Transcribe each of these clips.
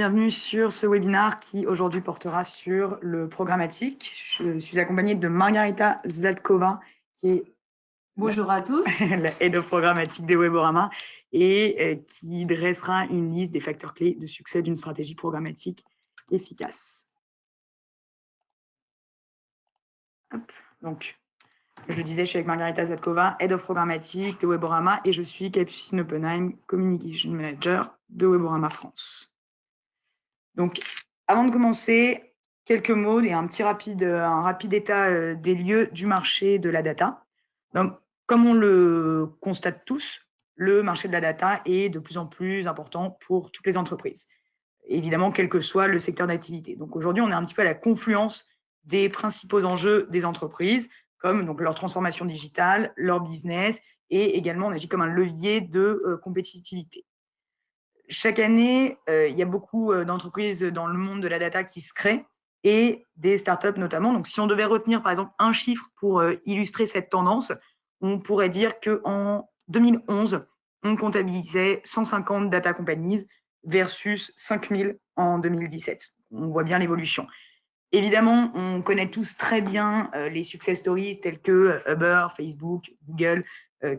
bienvenue sur ce webinaire qui aujourd'hui portera sur le programmatique. Je suis accompagnée de Margarita Zlatkova qui est Bonjour à tous. la Head of Programmatique de Weborama et qui dressera une liste des facteurs clés de succès d'une stratégie programmatique efficace. Hop. Donc, je le disais, je suis avec Margarita Zlatkova, Head of Programmatique de Weborama et je suis Capucine Oppenheim, Communication Manager de Weborama France. Donc, avant de commencer, quelques mots et un rapide état des lieux du marché de la data. Donc, comme on le constate tous, le marché de la data est de plus en plus important pour toutes les entreprises, évidemment, quel que soit le secteur d'activité. Donc, aujourd'hui, on est un petit peu à la confluence des principaux enjeux des entreprises, comme donc, leur transformation digitale, leur business, et également, on agit comme un levier de compétitivité. Chaque année, il y a beaucoup d'entreprises dans le monde de la data qui se créent et des startups notamment. Donc, si on devait retenir, par exemple, un chiffre pour illustrer cette tendance, on pourrait dire qu'en 2011, on comptabilisait 150 data companies versus 5000 en 2017. On voit bien l'évolution. Évidemment, on connaît tous très bien les success stories tels que Uber, Facebook, Google,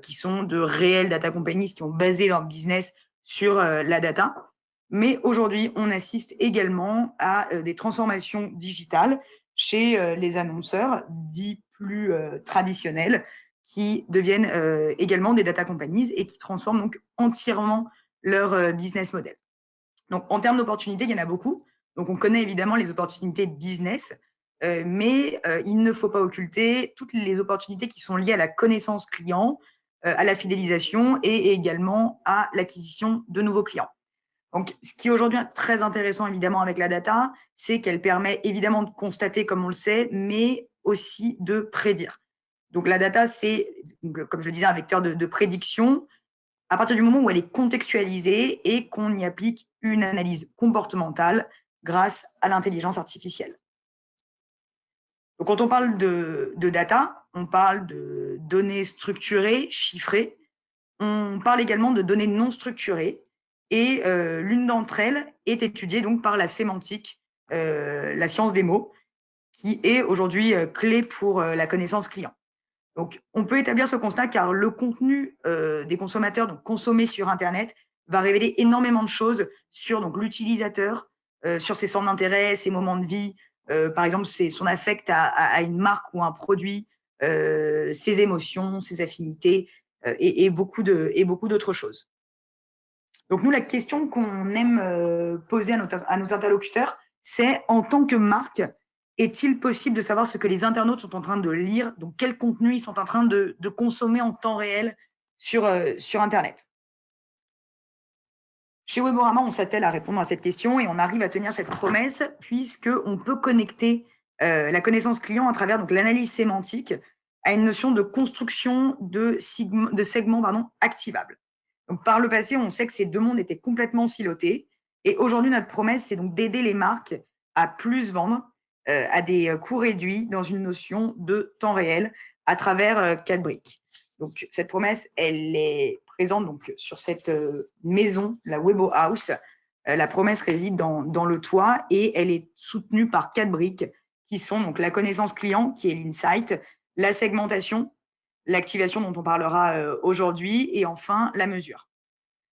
qui sont de réelles data companies qui ont basé leur business sur la data. Mais aujourd'hui, on assiste également à des transformations digitales chez les annonceurs dits plus traditionnels qui deviennent également des data companies et qui transforment donc entièrement leur business model. Donc, en termes d'opportunités, il y en a beaucoup. Donc, on connaît évidemment les opportunités business, mais il ne faut pas occulter toutes les opportunités qui sont liées à la connaissance client, à la fidélisation et également à l'acquisition de nouveaux clients. Donc, ce qui est aujourd'hui très intéressant évidemment avec la data, c'est qu'elle permet évidemment de constater comme on le sait, mais aussi de prédire. Donc, la data, c'est, comme je le disais, un vecteur de prédiction à partir du moment où elle est contextualisée et qu'on y applique une analyse comportementale grâce à l'intelligence artificielle. Donc, quand on parle de data, on parle de données structurées, chiffrées. On parle également de données non structurées et l'une d'entre elles est étudiée donc par la sémantique, la science des mots, qui est aujourd'hui clé pour la connaissance client. Donc, on peut établir ce constat car le contenu des consommateurs donc consommé sur Internet va révéler énormément de choses sur l'utilisateur, sur ses centres d'intérêt, ses moments de vie, par exemple, son affect à une marque ou un produit, ses émotions, ses affinités et beaucoup d'autres choses. Donc, nous, la question qu'on aime poser à nos interlocuteurs, c'est en tant que marque, est-il possible de savoir ce que les internautes sont en train de lire, donc quel contenu ils sont en train de consommer en temps réel sur Internet? Chez Weborama, on s'attelle à répondre à cette question et on arrive à tenir cette promesse puisqu'on peut connecter la connaissance client à travers l'analyse sémantique à une notion de construction de segments activables. Donc, par le passé, on sait que ces deux mondes étaient complètement silotés et aujourd'hui, notre promesse, c'est donc d'aider les marques à plus vendre à des coûts réduits dans une notion de temps réel à travers 4 briques. Donc, cette promesse, elle est présente donc, sur cette maison, la Webo House. La promesse réside dans le toit et elle est soutenue par 4 briques qui sont donc la connaissance client, qui est l'insight, la segmentation, l'activation dont on parlera aujourd'hui et enfin la mesure.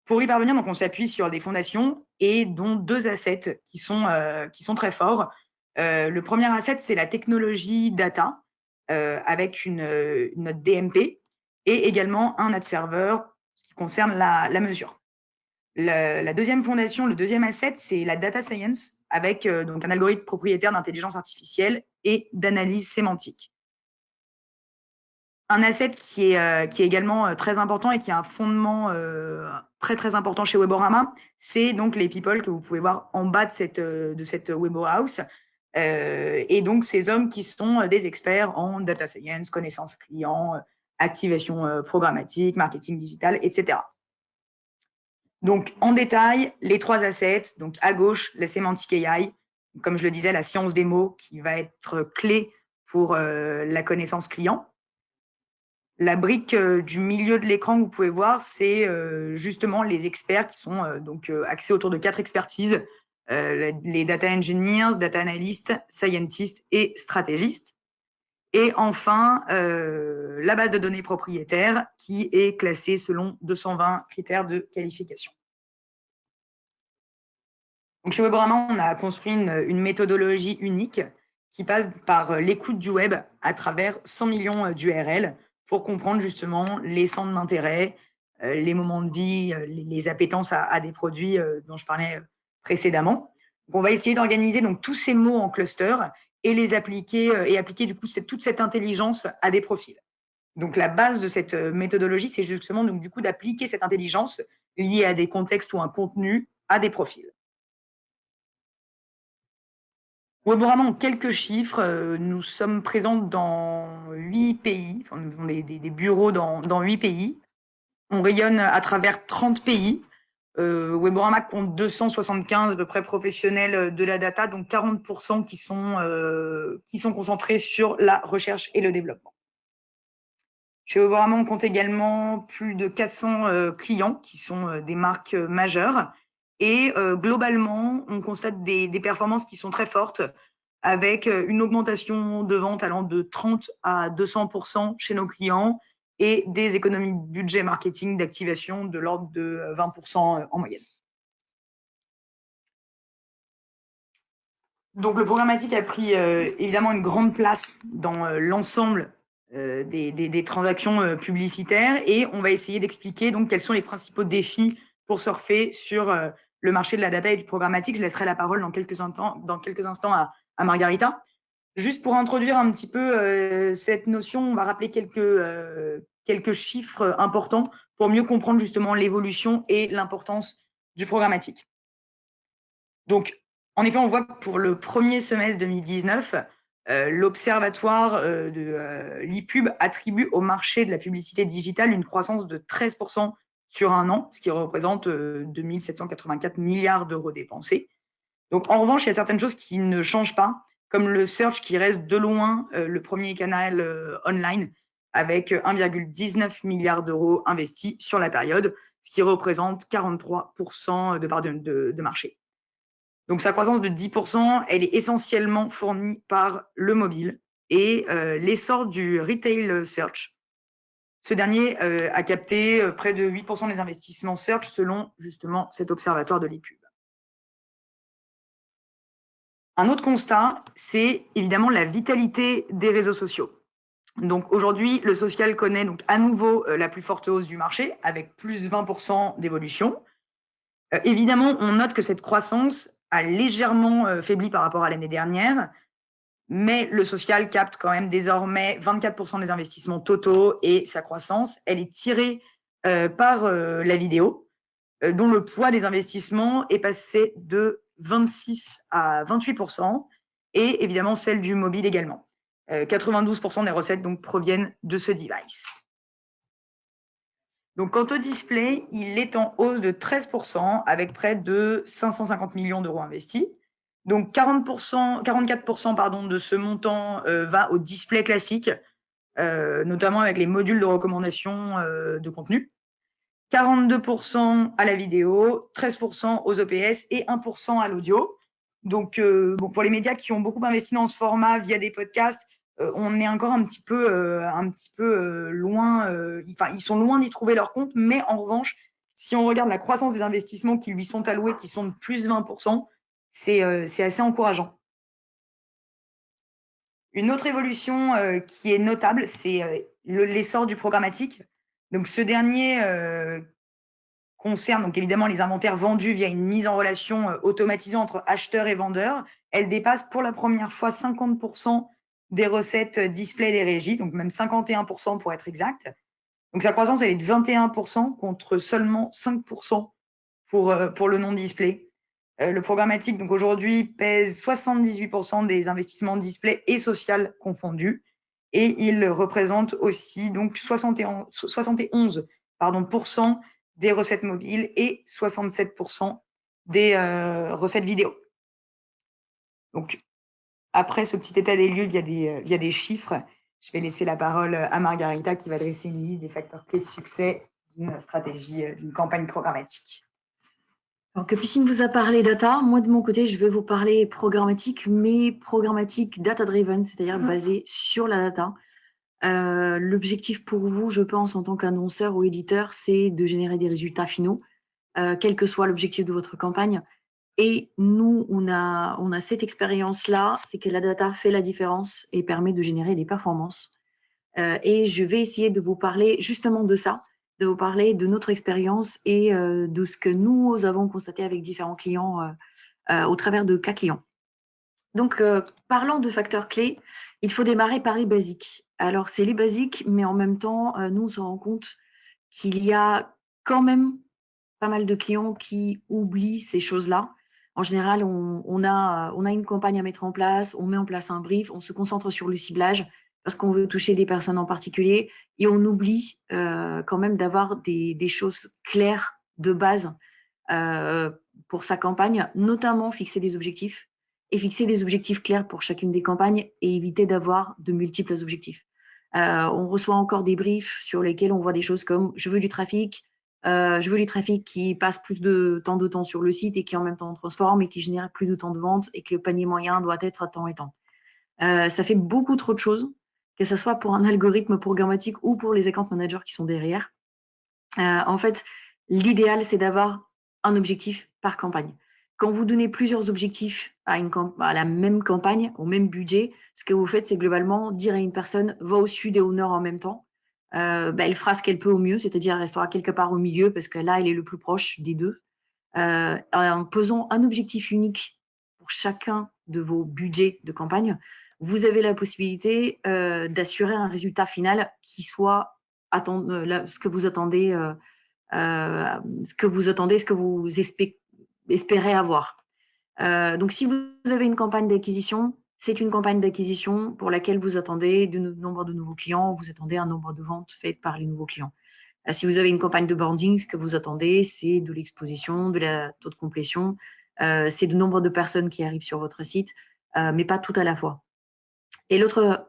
Pour y parvenir, donc, on s'appuie sur des fondations et dont 2 assets qui sont très forts. Le premier asset, c'est la technologie data avec notre DMP et également un ad server qui concerne la mesure. La deuxième fondation, le deuxième asset, c'est la data science avec donc un algorithme propriétaire d'intelligence artificielle et d'analyse sémantique. Un asset qui est également très important et qui a un fondement très très important chez Weborama, c'est donc les people que vous pouvez voir en bas de cette Webo House. Et donc ces hommes qui sont des experts en data science, connaissance client, activation programmatique, marketing digital, etc. Donc en détail, les 3 assets, donc à gauche, la sémantique AI, comme je le disais, la science des mots qui va être clé pour la connaissance client. La brique du milieu de l'écran que vous pouvez voir, c'est justement les experts qui sont axés autour de 4 expertises. les data engineers, data analysts, scientists et stratégistes. Et enfin, la base de données propriétaire qui est classée selon 220 critères de qualification. Donc, chez Weborama, on a construit une méthodologie unique qui passe par l'écoute du web à travers 100 millions d'URL pour comprendre justement les centres d'intérêt, les moments de vie, les appétences à des produits dont je parlais précédemment. Donc, on va essayer d'organiser donc tous ces mots en cluster et les appliquer et appliquer du coup toute cette intelligence à des profils. Donc la base de cette méthodologie, c'est justement donc du coup d'appliquer cette intelligence liée à des contextes ou un contenu à des profils. Weborama, en quelques chiffres, nous sommes présents dans 8 pays, enfin, nous avons des bureaux dans 8 pays. On rayonne à travers 30 pays. Weborama compte 275 à peu près professionnels de la data, donc 40% qui sont concentrés sur la recherche et le développement. Chez Weborama, on compte également plus de 400 clients qui sont des marques majeures. Et globalement, on constate des performances qui sont très fortes avec une augmentation de vente allant de 30 à 200% chez nos clients et des économies de budget marketing d'activation de l'ordre de 20% en moyenne. Donc, le programmatique a pris évidemment une grande place dans l'ensemble des transactions publicitaires et on va essayer d'expliquer donc quels sont les principaux défis pour surfer sur le marché de la data et du programmatique. Je laisserai la parole dans quelques instants à Margarita. Juste pour introduire un petit peu cette notion, on va rappeler quelques chiffres importants pour mieux comprendre justement l'évolution et l'importance du programmatique. Donc, en effet, on voit que pour le premier semestre 2019, l'Observatoire de l'IPUB attribue au marché de la publicité digitale une croissance de 13% sur un an, ce qui représente 2 784 milliards d'euros dépensés. Donc, en revanche, il y a certaines choses qui ne changent pas, comme le search qui reste de loin le premier canal online, avec 1,19 milliard d'euros investis sur la période, ce qui représente 43% de part de marché. Donc, sa croissance de 10%, elle est essentiellement fournie par le mobile et l'essor du retail search. Ce dernier a capté près de 8% des investissements search selon justement cet observatoire de l'IPUB. Un autre constat, c'est évidemment la vitalité des réseaux sociaux. Donc aujourd'hui, le social connaît donc à nouveau la plus forte hausse du marché avec plus 20% d'évolution. Évidemment, on note que cette croissance a légèrement faibli par rapport à l'année dernière, mais le social capte quand même désormais 24% des investissements totaux et sa croissance, elle est tirée par la vidéo, dont le poids des investissements est passé de 26 à 28%, et évidemment celle du mobile également. 92% des recettes donc proviennent de ce device. Donc, quant au display, il est en hausse de 13% avec près de 550 millions d'euros investis. Donc, 44% de ce montant va au display classique, notamment avec les modules de recommandation de contenu. 42% à la vidéo, 13% aux OPS et 1% à l'audio. Donc, pour les médias qui ont beaucoup investi dans ce format via des podcasts, on est encore un petit peu loin. Ils sont loin d'y trouver leur compte, mais en revanche, si on regarde la croissance des investissements qui lui sont alloués, qui sont de plus de 20%, c'est assez encourageant. Une autre évolution qui est notable, c'est l'essor du programmatique. Donc, ce dernier concerne donc évidemment les inventaires vendus via une mise en relation automatisée entre acheteurs et vendeurs. Elle dépasse pour la première fois 50% des recettes display des régies, donc même 51% pour être exact. Donc sa croissance, elle est de 21% contre seulement 5% pour le non-display. Le programmatique, donc aujourd'hui, pèse 78% des investissements display et social confondus. Et il représente aussi donc 71% des recettes mobiles et 67% des recettes vidéo. Donc, après ce petit état des lieux via des chiffres, je vais laisser la parole à Margarita qui va dresser une liste des facteurs clés de succès d'une stratégie, d'une campagne programmatique. Alors, Capucine vous a parlé data. Moi, de mon côté, je vais vous parler programmatique, mais programmatique data-driven, c'est-à-dire basé sur la data. L'objectif pour vous, je pense, en tant qu'annonceur ou éditeur, c'est de générer des résultats finaux, quel que soit l'objectif de votre campagne. Et nous, on a cette expérience-là, c'est que la data fait la différence et permet de générer des performances. Et je vais essayer de vous parler justement de ça, de vous parler de notre expérience et de ce que nous avons constaté avec différents clients au travers de cas clients. Donc, parlant de facteurs clés, il faut démarrer par les basiques. Alors, c'est les basiques, mais en même temps, nous, on se rend compte qu'il y a quand même pas mal de clients qui oublient ces choses-là. En général, on a une campagne à mettre en place, on met en place un brief, on se concentre sur le ciblage parce qu'on veut toucher des personnes en particulier et on oublie quand même d'avoir des choses claires de base pour sa campagne, notamment fixer des objectifs et fixer des objectifs clairs pour chacune des campagnes et éviter d'avoir de multiples objectifs. On reçoit encore des briefs sur lesquels on voit des choses comme je veux du trafic, je veux du trafic qui passe plus de temps sur le site et qui en même temps transforme et qui génère plus de temps de vente et que le panier moyen doit être à temps et temps. Ça fait beaucoup trop de choses, que ce soit pour un algorithme programmatique ou pour les account managers qui sont derrière. En fait, l'idéal, c'est d'avoir un objectif par campagne. Quand vous donnez plusieurs objectifs à la même campagne, au même budget, ce que vous faites, c'est globalement dire à une personne va au sud et au nord en même temps. Elle fera ce qu'elle peut au mieux, c'est-à-dire elle restera quelque part au milieu parce que là, elle est le plus proche des deux. En posant un objectif unique pour chacun de vos budgets de campagne, vous avez la possibilité d'assurer un résultat final qui soit ce que vous attendez, ce que vous espérez avoir. Donc, si vous avez une campagne d'acquisition, c'est une campagne d'acquisition pour laquelle vous attendez du nombre de nouveaux clients, vous attendez un nombre de ventes faites par les nouveaux clients. Si vous avez une campagne de branding, ce que vous attendez, c'est de l'exposition, de la taux de complétion, c'est le nombre de personnes qui arrivent sur votre site, mais pas tout à la fois. Et l'autre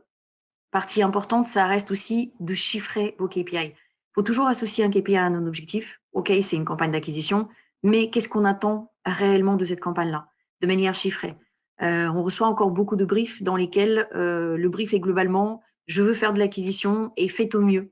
partie importante, ça reste aussi de chiffrer vos KPI. Il faut toujours associer un KPI à un objectif. OK, c'est une campagne d'acquisition, mais qu'est-ce qu'on attend réellement de cette campagne-là, de manière chiffrée? On reçoit encore beaucoup de briefs dans lesquels le brief est globalement « je veux faire de l'acquisition et faites au mieux ».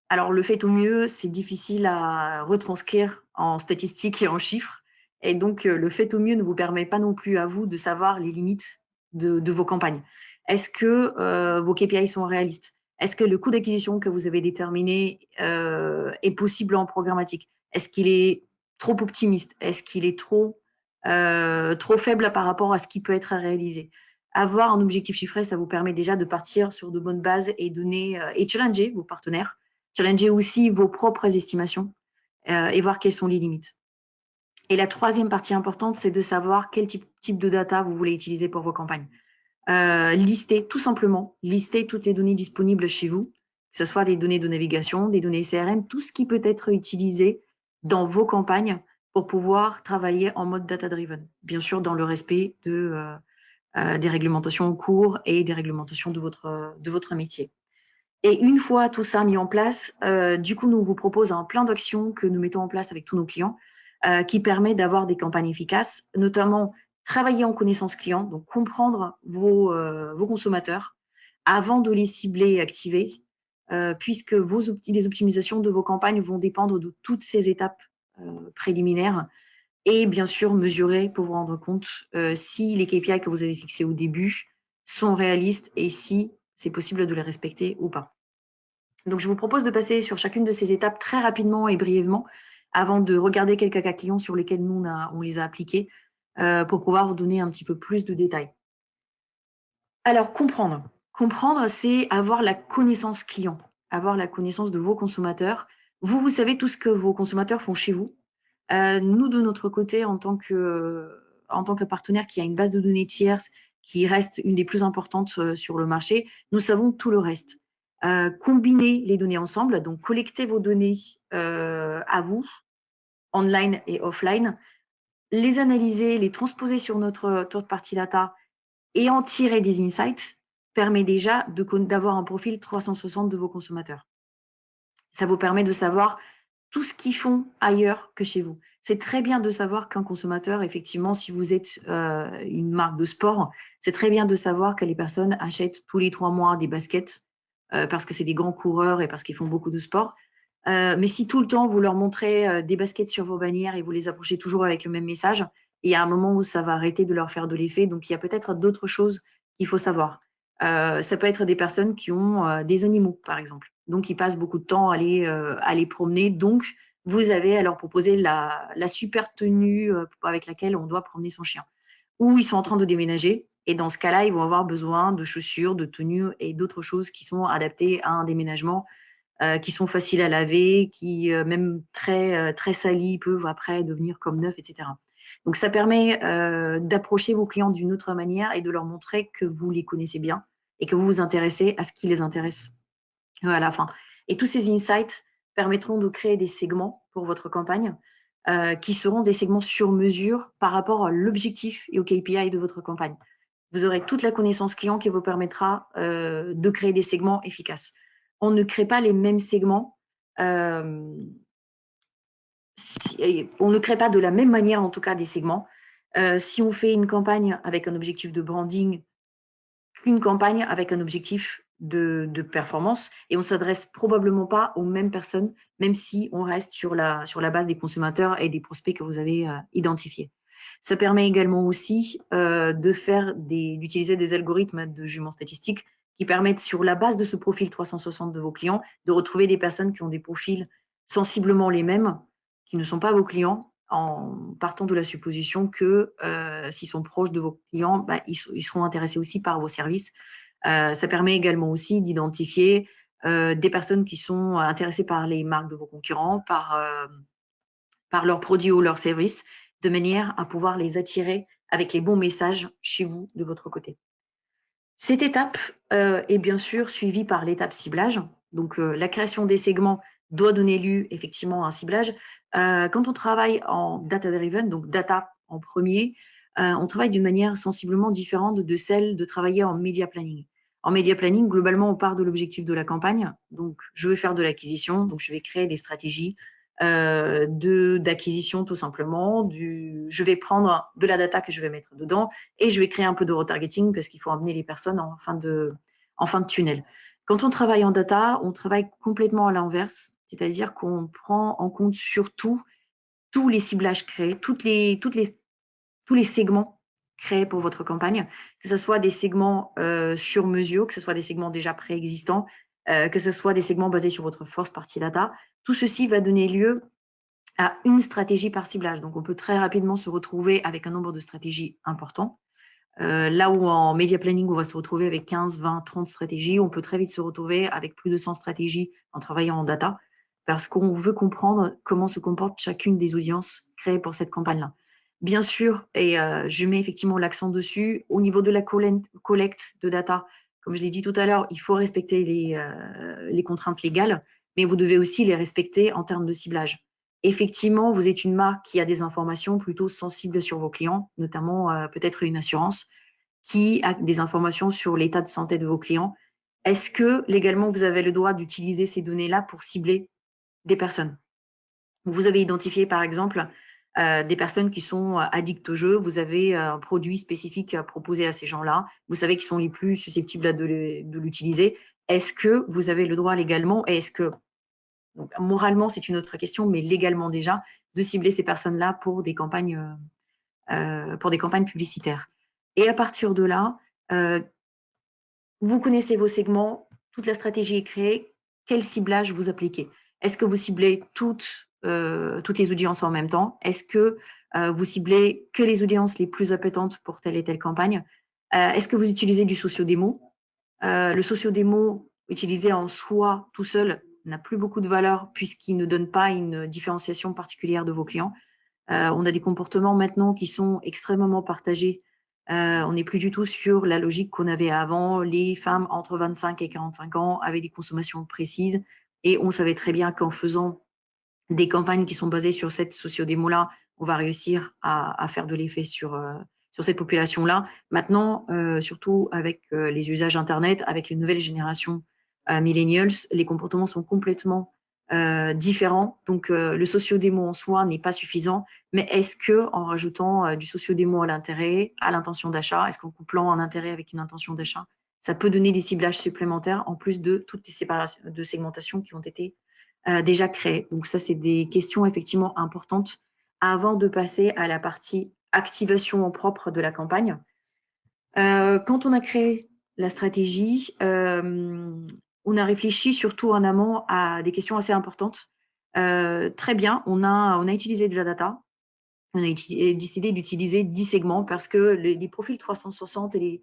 Alors, le fait au mieux, c'est difficile à retranscrire en statistiques et en chiffres. Et donc, le fait au mieux ne vous permet pas non plus à vous de savoir les limites de vos campagnes. Est-ce que vos KPI sont réalistes? Est-ce que le coût d'acquisition que vous avez déterminé est possible en programmatique? Est-ce qu'il est trop optimiste? Est-ce qu'il est trop faible par rapport à ce qui peut être réalisé? Avoir un objectif chiffré, ça vous permet déjà de partir sur de bonnes bases et challenger vos partenaires. Challenger aussi vos propres estimations et voir quelles sont les limites. Et la troisième partie importante, c'est de savoir quel type de data vous voulez utiliser pour vos campagnes. Tout simplement, lister toutes les données disponibles chez vous, que ce soit des données de navigation, des données CRM, tout ce qui peut être utilisé dans vos campagnes pour pouvoir travailler en mode data-driven. Bien sûr, dans le respect des réglementations en cours et des réglementations de votre métier. Et une fois tout ça mis en place, du coup, nous, on vous propose un plan d'action que nous mettons en place avec tous nos clients qui permet d'avoir des campagnes efficaces, notamment travailler en connaissance client, donc comprendre vos consommateurs avant de les cibler et activer, puisque les optimisations de vos campagnes vont dépendre de toutes ces étapes préliminaires et bien sûr mesurer pour vous rendre compte si les KPI que vous avez fixés au début sont réalistes et si c'est possible de les respecter ou pas. Donc, je vous propose de passer sur chacune de ces étapes très rapidement et brièvement avant de regarder quelques cas clients sur lesquels nous, on les a appliqués pour pouvoir vous donner un petit peu plus de détails. Alors, comprendre. Comprendre, c'est avoir la connaissance client, avoir la connaissance de vos consommateurs. Vous savez tout ce que vos consommateurs font chez vous. Nous, de notre côté, en tant que partenaire qui a une base de données tierce qui reste une des plus importantes sur le marché, nous savons tout le reste. Combiner les données ensemble, donc collecter vos données à vous, online et offline, les analyser, les transposer sur notre partie data et en tirer des insights permet déjà d'avoir un profil 360 de vos consommateurs. Ça vous permet de savoir tout ce qu'ils font ailleurs que chez vous. C'est très bien de savoir qu'un consommateur, effectivement, si vous êtes une marque de sport, c'est très bien de savoir que les personnes achètent tous les 3 mois des baskets parce que c'est des grands coureurs et parce qu'ils font beaucoup de sport. Mais si tout le temps, vous leur montrez des baskets sur vos bannières et vous les approchez toujours avec le même message, il y a un moment où ça va arrêter de leur faire de l'effet. Donc, il y a peut-être d'autres choses qu'il faut savoir. Ça peut être des personnes qui ont des animaux, par exemple. Donc, ils passent beaucoup de temps à les promener. Donc, vous avez à leur proposer la super tenue avec laquelle on doit promener son chien. Ou ils sont en train de déménager. Et dans ce cas-là, ils vont avoir besoin de chaussures, de tenues et d'autres choses qui sont adaptées à un déménagement, qui sont faciles à laver, qui, même très salies, peuvent après devenir comme neufs, etc. Donc, ça permet d'approcher vos clients d'une autre manière et de leur montrer que vous les connaissez bien et que vous vous intéressez à ce qui les intéresse à la fin. Et tous ces insights permettront de créer des segments pour votre campagne qui seront des segments sur mesure par rapport à l'objectif et au KPI de votre campagne. Vous aurez toute la connaissance client qui vous permettra de créer des segments efficaces. On ne crée pas les mêmes segments. On ne crée pas de la même manière, en tout cas, des segments. Si on fait une campagne avec un objectif de branding qu'une campagne avec un objectif de performance, et on ne s'adresse probablement pas aux mêmes personnes, même si on reste sur la base des consommateurs et des prospects que vous avez identifiés. Ça permet également aussi d'utiliser des algorithmes de jugement statistique qui permettent, sur la base de ce profil 360 de vos clients, de retrouver des personnes qui ont des profils sensiblement les mêmes, qui ne sont pas vos clients, en partant de la supposition que s'ils sont proches de vos clients, ils seront intéressés aussi par vos services. Ça permet également aussi d'identifier des personnes qui sont intéressées par les marques de vos concurrents, par leurs produits ou leurs services, de manière à pouvoir les attirer avec les bons messages chez vous, de votre côté. Cette étape est bien sûr suivie par l'étape ciblage. Donc, la création des segments doit donner lieu effectivement à un ciblage. Quand on travaille en data-driven, donc data en premier, on travaille d'une manière sensiblement différente de celle de travailler en media planning. En media planning, globalement, on part de l'objectif de la campagne. Donc, je veux faire de l'acquisition, donc je vais créer des stratégies d'acquisition tout simplement. Je vais prendre de la data que je vais mettre dedans et je vais créer un peu de retargeting parce qu'il faut amener les personnes en fin de tunnel. Quand on travaille en data, on travaille complètement à l'inverse, c'est-à-dire qu'on prend en compte surtout tous les ciblages créés, tous les segments créés pour votre campagne, que ce soit des segments sur mesure, que ce soit des segments déjà préexistants, que ce soit des segments basés sur votre first party data. Tout ceci va donner lieu à une stratégie par ciblage. Donc, on peut très rapidement se retrouver avec un nombre de stratégies important. Là où en media planning, on va se retrouver avec 15, 20, 30 stratégies, on peut très vite se retrouver avec plus de 100 stratégies en travaillant en data, parce qu'on veut comprendre comment se comporte chacune des audiences créées pour cette campagne-là. Bien sûr, et je mets effectivement l'accent dessus, au niveau de la collecte de data, comme je l'ai dit tout à l'heure, il faut respecter les contraintes légales, mais vous devez aussi les respecter en termes de ciblage. Effectivement, vous êtes une marque qui a des informations plutôt sensibles sur vos clients, notamment peut-être une assurance qui a des informations sur l'état de santé de vos clients. Est-ce que légalement, vous avez le droit d'utiliser ces données-là pour cibler des personnes? Vous avez identifié, par exemple, des personnes qui sont addictes au jeu. Vous avez un produit spécifique à proposer à ces gens-là. Vous savez qu'ils sont les plus susceptibles de l'utiliser. Est-ce que vous avez le droit légalement et est-ce que, donc, moralement, c'est une autre question, mais légalement déjà, de cibler ces personnes-là pour des campagnes publicitaires. Et à partir de là, vous connaissez vos segments, toute la stratégie est créée, quel ciblage vous appliquez? Est-ce que vous ciblez toutes les audiences en même temps? Est-ce que vous ciblez que les audiences les plus appétantes pour telle et telle campagne? Est-ce que vous utilisez du socio-démo? Le socio-démo utilisé en soi tout seul n'a plus beaucoup de valeur puisqu'il ne donne pas une différenciation particulière de vos clients. On a des comportements maintenant qui sont extrêmement partagés. On n'est plus du tout sur la logique qu'on avait avant. Les femmes entre 25 et 45 ans avaient des consommations précises et on savait très bien qu'en faisant des campagnes qui sont basées sur cette socio-démo-là, on va réussir à faire de l'effet sur cette population-là. Maintenant, surtout avec les usages Internet, avec les nouvelles générations millennials, les comportements sont complètement différents. Donc, le socio-démo en soi n'est pas suffisant, mais est-ce que en rajoutant du socio-démo à l'intérêt, à l'intention d'achat, est-ce qu'en couplant un intérêt avec une intention d'achat, ça peut donner des ciblages supplémentaires en plus de toutes les séparations de segmentation qui ont été déjà créées. Donc, ça, c'est des questions effectivement importantes avant de passer à la partie activation en propre de la campagne. Quand on a créé la stratégie, on a réfléchi surtout en amont à des questions assez importantes. Très bien, on a utilisé de la data. On a décidé d'utiliser 10 segments parce que les profils 360 et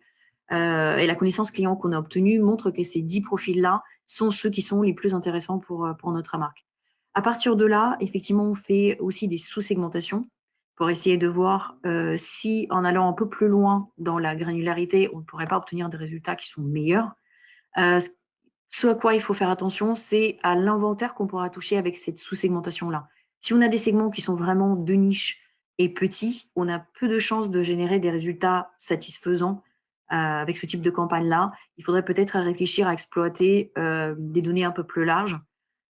la connaissance client qu'on a obtenue montrent que ces 10 profils-là sont ceux qui sont les plus intéressants pour notre marque. À partir de là, effectivement, on fait aussi des sous-segmentations pour essayer de voir si, en allant un peu plus loin dans la granularité, on ne pourrait pas obtenir des résultats qui sont meilleurs. Ce à quoi il faut faire attention, c'est à l'inventaire qu'on pourra toucher avec cette sous-segmentation-là. Si on a des segments qui sont vraiment de niche et petits, on a peu de chances de générer des résultats satisfaisants avec ce type de campagne-là. Il faudrait peut-être réfléchir à exploiter des données un peu plus larges,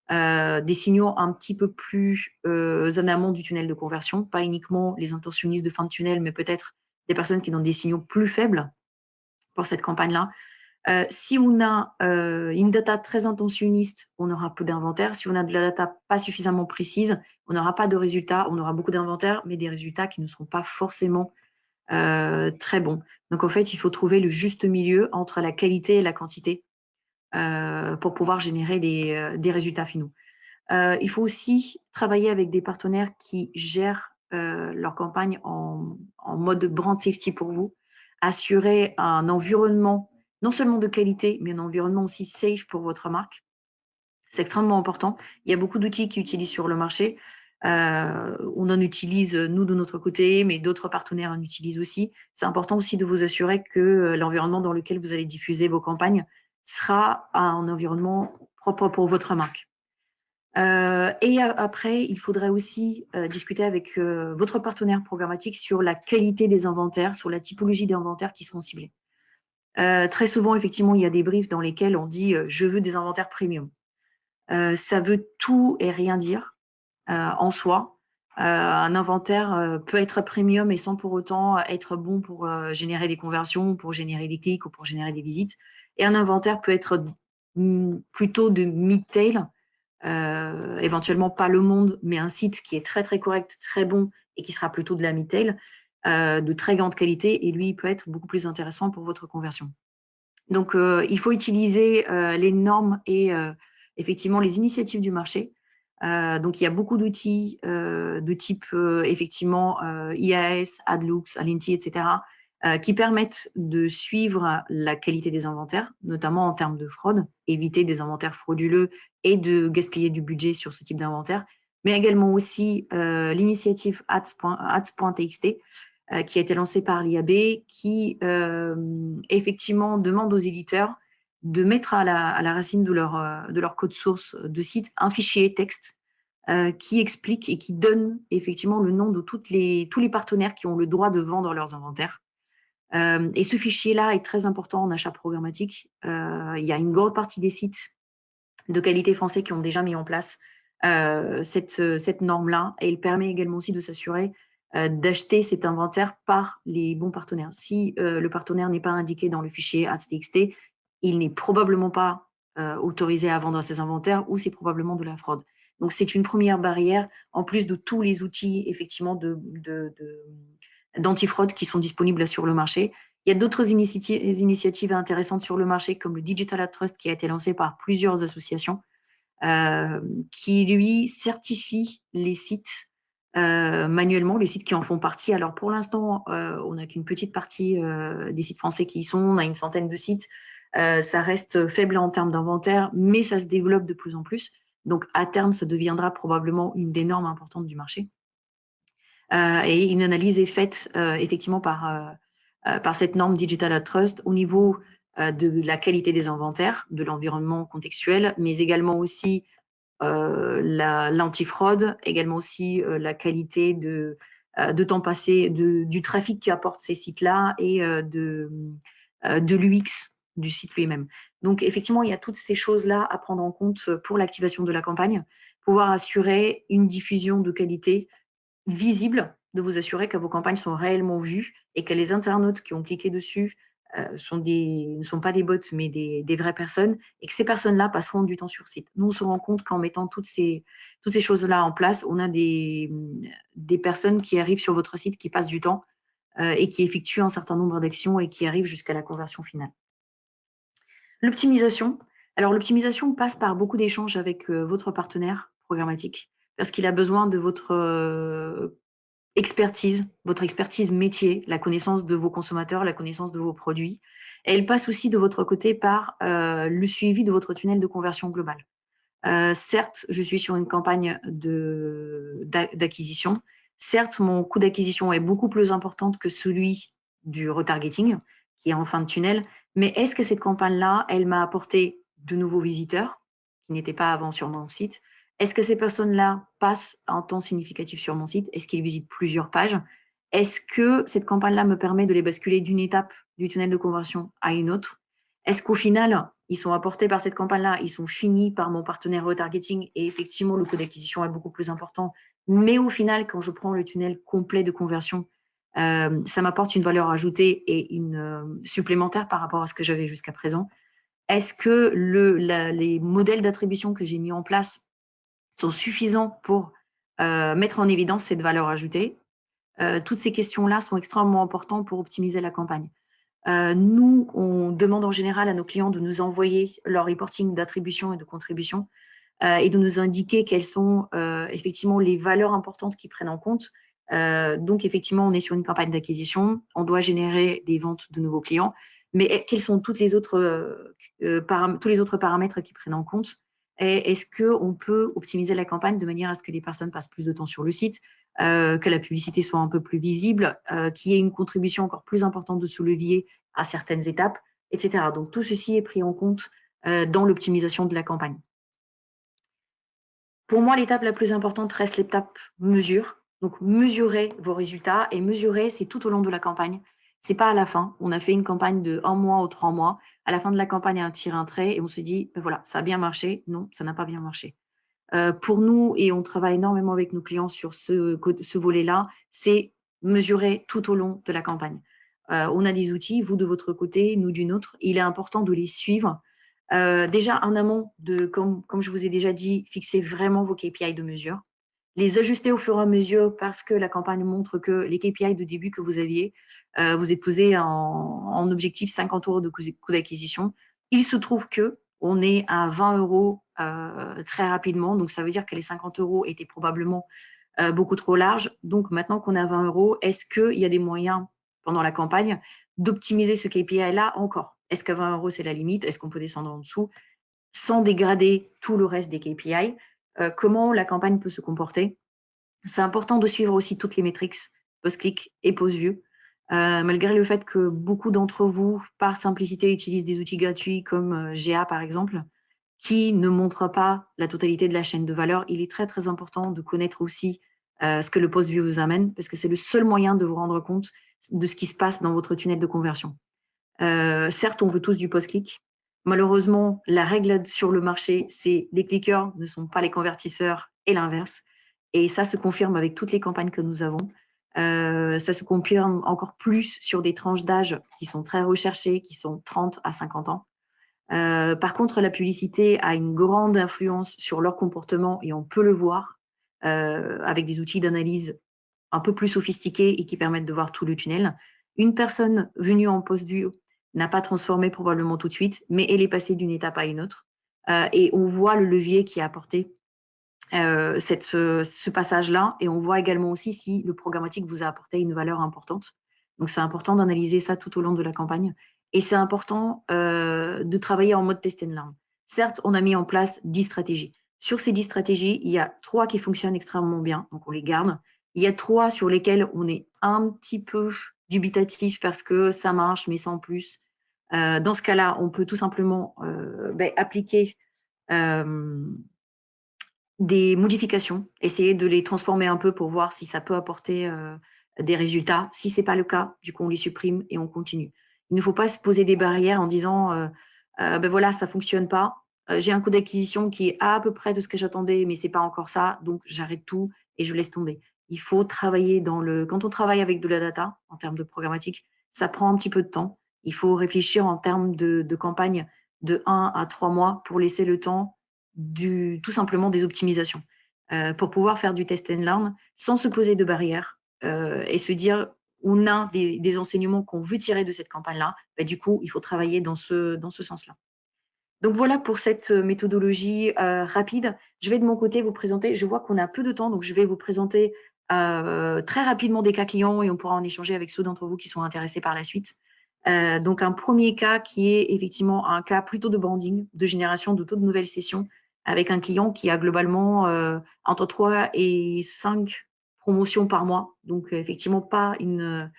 des signaux un petit peu plus en amont du tunnel de conversion, pas uniquement les intentionnistes de fin de tunnel, mais peut-être des personnes qui donnent des signaux plus faibles pour cette campagne-là. Si on a une data très intentionniste, on aura peu d'inventaire. Si on a de la data pas suffisamment précise, on n'aura pas de résultats. On aura beaucoup d'inventaire, mais des résultats qui ne seront pas forcément très bons. Donc, en fait, il faut trouver le juste milieu entre la qualité et la quantité pour pouvoir générer des résultats finaux. Il faut aussi travailler avec des partenaires qui gèrent leur campagne en mode brand safety pour vous, assurer un environnement non seulement de qualité, mais un environnement aussi safe pour votre marque. C'est extrêmement important. Il y a beaucoup d'outils qui utilisent sur le marché. On en utilise, nous, de notre côté, mais d'autres partenaires en utilisent aussi. C'est important aussi de vous assurer que l'environnement dans lequel vous allez diffuser vos campagnes sera un environnement propre pour votre marque. Et après, il faudrait aussi discuter avec votre partenaire programmatique sur la qualité des inventaires, sur la typologie des inventaires qui seront ciblés. Très souvent, effectivement, il y a des briefs dans lesquels on dit « je veux des inventaires premium ». Ça veut tout et rien dire en soi. Un inventaire peut être premium et sans pour autant être bon pour générer des conversions, pour générer des clics ou pour générer des visites. Et un inventaire peut être plutôt de mid-tail, éventuellement pas Le Monde, mais un site qui est très très correct, très bon et qui sera plutôt de la mid-tail, de très grande qualité, et lui, il peut être beaucoup plus intéressant pour votre conversion. Donc, il faut utiliser les normes et effectivement les initiatives du marché. Donc, il y a beaucoup d'outils de type effectivement IAS, AdLooks, Alinti, etc., qui permettent de suivre la qualité des inventaires, notamment en termes de fraude, éviter des inventaires frauduleux et de gaspiller du budget sur ce type d'inventaire, mais également aussi l'initiative ads.txt, qui a été lancée par l'IAB, qui effectivement demande aux éditeurs de mettre à la racine de leur code source de site un fichier texte qui explique et qui donne effectivement le nom de tous les partenaires qui ont le droit de vendre leurs inventaires. Et ce fichier-là est très important en achat programmatique. Il y a une grande partie des sites de qualité français qui ont déjà mis en place cette norme-là, et il permet également aussi de s'assurer d'acheter cet inventaire par les bons partenaires. Si le partenaire n'est pas indiqué dans le fichier ads.txt, il n'est probablement pas autorisé à vendre ses inventaires, ou c'est probablement de la fraude. Donc, c'est une première barrière, en plus de tous les outils effectivement d'antifraude qui sont disponibles sur le marché. Il y a d'autres initiatives intéressantes sur le marché, comme le Digital Ad Trust, qui a été lancé par plusieurs associations, qui, lui, certifie les sites manuellement, les sites qui en font partie. Alors, pour l'instant, on n'a qu'une petite partie des sites français qui y sont. On a une centaine de sites. Ça reste faible en termes d'inventaire, mais ça se développe de plus en plus. Donc, à terme, ça deviendra probablement une des normes importantes du marché. Et une analyse est faite effectivement par cette norme Digital Ad Trust au niveau de la qualité des inventaires, de l'environnement contextuel, mais également aussi l'antifraude, également aussi la qualité de temps passé, du trafic qu'apportent ces sites-là, et de l'UX du site lui-même. Donc, effectivement, il y a toutes ces choses-là à prendre en compte pour l'activation de la campagne, pouvoir assurer une diffusion de qualité visible, de vous assurer que vos campagnes sont réellement vues et que les internautes qui ont cliqué dessus ne sont pas des bots, mais des vraies personnes, et que ces personnes-là passeront du temps sur site. Nous, on se rend compte qu'en mettant toutes ces choses-là en place, on a des personnes qui arrivent sur votre site, qui passent du temps et qui effectuent un certain nombre d'actions et qui arrivent jusqu'à la conversion finale. L'optimisation. Alors, l'optimisation passe par beaucoup d'échanges avec votre partenaire programmatique parce qu'il a besoin de votre expertise, votre expertise métier, la connaissance de vos consommateurs, la connaissance de vos produits. Et elle passe aussi de votre côté par le suivi de votre tunnel de conversion globale. Certes, je suis sur une campagne d'acquisition. Certes, mon coût d'acquisition est beaucoup plus important que celui du retargeting, qui est en fin de tunnel. Mais est-ce que cette campagne-là, elle m'a apporté de nouveaux visiteurs qui n'étaient pas avant sur mon site? Est-ce que ces personnes-là passent un temps significatif sur mon site? Est-ce qu'ils visitent plusieurs pages? Est-ce que cette campagne-là me permet de les basculer d'une étape du tunnel de conversion à une autre? Est-ce qu'au final, ils sont apportés par cette campagne-là, ils sont finis par mon partenaire retargeting et effectivement, le coût d'acquisition est beaucoup plus important. Mais au final, quand je prends le tunnel complet de conversion, ça m'apporte une valeur ajoutée et une supplémentaire par rapport à ce que j'avais jusqu'à présent. Est-ce que les modèles d'attribution que j'ai mis en place sont suffisants pour mettre en évidence cette valeur ajoutée? Toutes ces questions-là sont extrêmement importantes pour optimiser la campagne. Nous, on demande en général à nos clients de nous envoyer leur reporting d'attribution et de contribution et de nous indiquer quelles sont effectivement les valeurs importantes qu'ils prennent en compte. Donc, effectivement, on est sur une campagne d'acquisition, on doit générer des ventes de nouveaux clients, mais quels sont tous les autres paramètres qu'ils prennent en compte? Et est-ce qu'on peut optimiser la campagne de manière à ce que les personnes passent plus de temps sur le site, que la publicité soit un peu plus visible, qu'il y ait une contribution encore plus importante de ce levier à certaines étapes, etc. Donc, tout ceci est pris en compte dans l'optimisation de la campagne. Pour moi, l'étape la plus importante reste l'étape mesure. Donc, mesurer vos résultats et mesurer, c'est tout au long de la campagne. C'est pas à la fin. On a fait une campagne de 1 mois ou 3 mois. À la fin de la campagne, on tire un trait et on se dit, ben voilà, ça a bien marché. Non, ça n'a pas bien marché. Pour nous, et on travaille énormément avec nos clients sur ce volet-là, c'est mesurer tout au long de la campagne. On a des outils, vous de votre côté, nous d'une autre. Il est important de les suivre. Déjà, en amont, comme je vous ai déjà dit, fixez vraiment vos KPI de mesure. Les ajuster au fur et à mesure parce que la campagne montre que les KPI de début que vous aviez, vous êtes posé en objectif 50 € de coût d'acquisition. Il se trouve que on est à 20 € très rapidement. Donc, ça veut dire que les 50 € étaient probablement beaucoup trop larges. Donc, maintenant qu'on est à 20 €, est-ce qu'il y a des moyens pendant la campagne d'optimiser ce KPI-là encore? Est-ce qu'à 20 € c'est la limite? Est-ce qu'on peut descendre en dessous sans dégrader tout le reste des KPI? Comment la campagne peut se comporter? C'est important de suivre aussi toutes les métriques post-clic et post-view. Malgré le fait que beaucoup d'entre vous, par simplicité, utilisent des outils gratuits comme GA par exemple, qui ne montrent pas la totalité de la chaîne de valeur, il est très très important de connaître aussi ce que le post-view vous amène, parce que c'est le seul moyen de vous rendre compte de ce qui se passe dans votre tunnel de conversion. Certes, on veut tous du post-clic. Malheureusement, la règle sur le marché, c'est les cliqueurs ne sont pas les convertisseurs et l'inverse. Et ça se confirme avec toutes les campagnes que nous avons. Ça se confirme encore plus sur des tranches d'âge qui sont très recherchées, qui sont 30 à 50 ans. Par contre, la publicité a une grande influence sur leur comportement et on peut le voir avec des outils d'analyse un peu plus sophistiqués et qui permettent de voir tout le tunnel. Une personne venue en post-view n'a pas transformé probablement tout de suite, mais elle est passée d'une étape à une autre. Et on voit le levier qui a apporté ce passage-là. Et on voit également aussi si le programmatique vous a apporté une valeur importante. Donc, c'est important d'analyser ça tout au long de la campagne. Et c'est important de travailler en mode test and learn. Certes, on a mis en place 10 stratégies. Sur ces 10 stratégies, il y a 3 qui fonctionnent extrêmement bien, donc on les garde. Il y a 3 sur lesquelles on est un petit peu dubitatif parce que ça marche, mais sans plus. Dans ce cas-là, on peut tout simplement appliquer des modifications, essayer de les transformer un peu pour voir si ça peut apporter des résultats. Si ce n'est pas le cas, du coup, on les supprime et on continue. Il ne faut pas se poser des barrières en disant ben voilà, ça ne fonctionne pas. J'ai un coût d'acquisition qui est à peu près de ce que j'attendais, mais ce n'est pas encore ça, donc j'arrête tout et je laisse tomber. Il faut travailler quand on travaille avec de la data, en termes de programmatique, ça prend un petit peu de temps. Il faut réfléchir en termes de campagne de 1 à 3 mois pour laisser le temps tout simplement des optimisations. Pour pouvoir faire du test and learn sans se poser de barrières et se dire on a des enseignements qu'on veut tirer de cette campagne-là, bah, du coup, il faut travailler dans ce sens-là. Donc voilà pour cette méthodologie rapide. Je vais de mon côté vous présenter, je vois qu'on a peu de temps, donc je vais vous présenter très rapidement des cas clients et on pourra en échanger avec ceux d'entre vous qui sont intéressés par la suite. Donc un premier cas qui est effectivement un cas plutôt de branding, de génération de taux de nouvelles sessions avec un client qui a globalement entre 3 et 5 promotions par mois. Donc effectivement pas une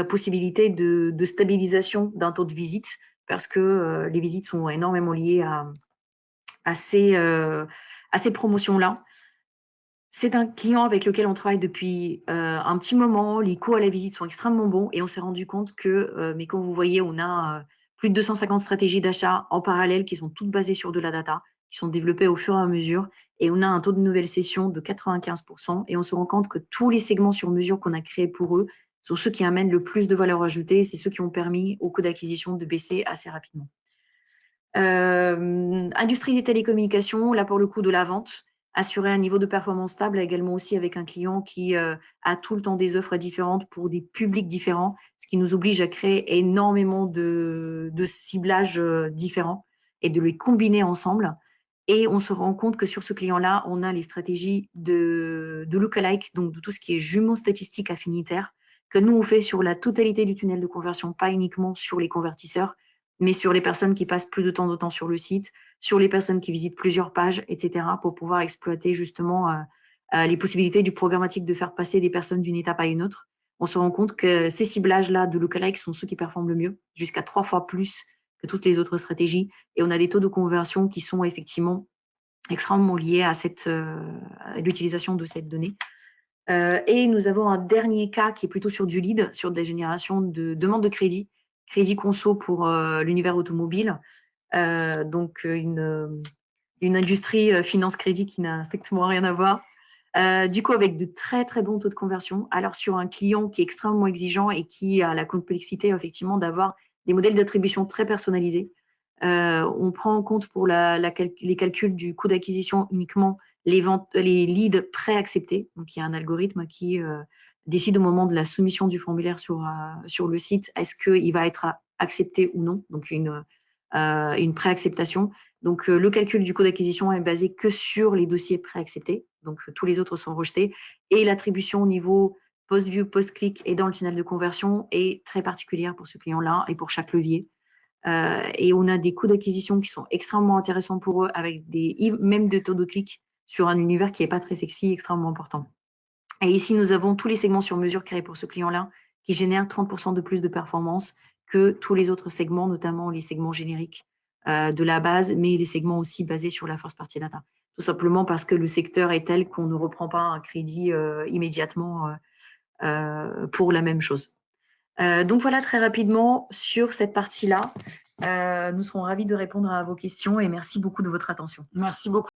possibilité de stabilisation d'un taux de visite parce que les visites sont énormément liées à ces promotions-là. C'est un client avec lequel on travaille depuis un petit moment. Les coûts à la visite sont extrêmement bons et on s'est rendu compte que, mais comme vous voyez, on a plus de 250 stratégies d'achat en parallèle qui sont toutes basées sur de la data, qui sont développées au fur et à mesure. Et on a un taux de nouvelle session de 95%. Et on se rend compte que tous les segments sur mesure qu'on a créés pour eux sont ceux qui amènent le plus de valeur ajoutée. C'est ceux qui ont permis au coût d'acquisition de baisser assez rapidement. Industrie des télécommunications, là pour le coup de la vente, assurer un niveau de performance stable également aussi avec un client qui a tout le temps des offres différentes pour des publics différents, ce qui nous oblige à créer énormément de ciblages différents et de les combiner ensemble. Et on se rend compte que sur ce client-là, on a les stratégies de lookalike, donc de tout ce qui est jumeaux statistiques affinitaires, que nous on fait sur la totalité du tunnel de conversion, pas uniquement sur les convertisseurs, mais sur les personnes qui passent plus de temps sur le site, sur les personnes qui visitent plusieurs pages, etc., pour pouvoir exploiter justement les possibilités du programmatique de faire passer des personnes d'une étape à une autre. On se rend compte que ces ciblages-là de lookalike sont ceux qui performent le mieux, jusqu'à 3 fois plus que toutes les autres stratégies. Et on a des taux de conversion qui sont effectivement extrêmement liés à l'utilisation de cette donnée. Et nous avons un dernier cas qui est plutôt sur du lead, sur des générations de demandes de crédit conso pour l'univers automobile. Donc une industrie finance-crédit qui n'a strictement rien à voir. Du coup, avec de très très bons taux de conversion. Alors sur un client qui est extrêmement exigeant et qui a la complexité effectivement d'avoir des modèles d'attribution très personnalisés. On prend en compte pour les calculs du coût d'acquisition uniquement les leads pré-acceptés. Donc il y a un algorithme qui décide au moment de la soumission du formulaire sur le site, est-ce qu'il va être accepté ou non, donc une pré-acceptation. Donc le calcul du coût d'acquisition est basé que sur les dossiers pré-acceptés, donc tous les autres sont rejetés, et l'attribution au niveau post-view, post-click et dans le tunnel de conversion est très particulière pour ce client-là et pour chaque levier. Et on a des coûts d'acquisition qui sont extrêmement intéressants pour eux, avec même des taux de clic sur un univers qui n'est pas très sexy, extrêmement important. Et ici, nous avons tous les segments sur mesure créés pour ce client-là, qui génèrent 30% de plus de performance que tous les autres segments, notamment les segments génériques de la base, mais les segments aussi basés sur la first party data. Tout simplement parce que le secteur est tel qu'on ne reprend pas un crédit immédiatement pour la même chose. Donc voilà, très rapidement sur cette partie-là. Nous serons ravis de répondre à vos questions et merci beaucoup de votre attention. Merci beaucoup.